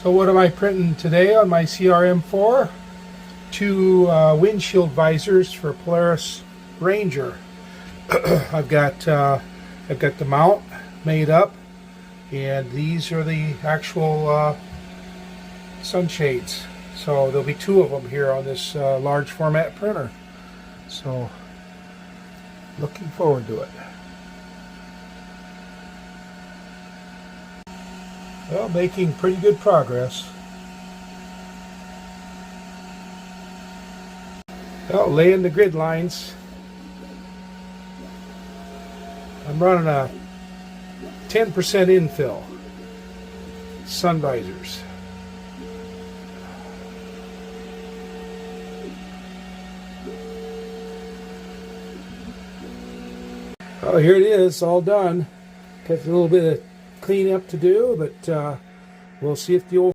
So what am I printing today on my CR-M4? Two windshield visors for Polaris Ranger. I've got the mount made up, and these are the actual sunshades. So there'll be two of them here on this large format printer. So looking forward to it. Well, making pretty good progress. Well, laying the grid lines. I'm running a 10% infill sun visors. Oh, here it is, all done. Got a little bit of cleanup to do, but we'll see if the old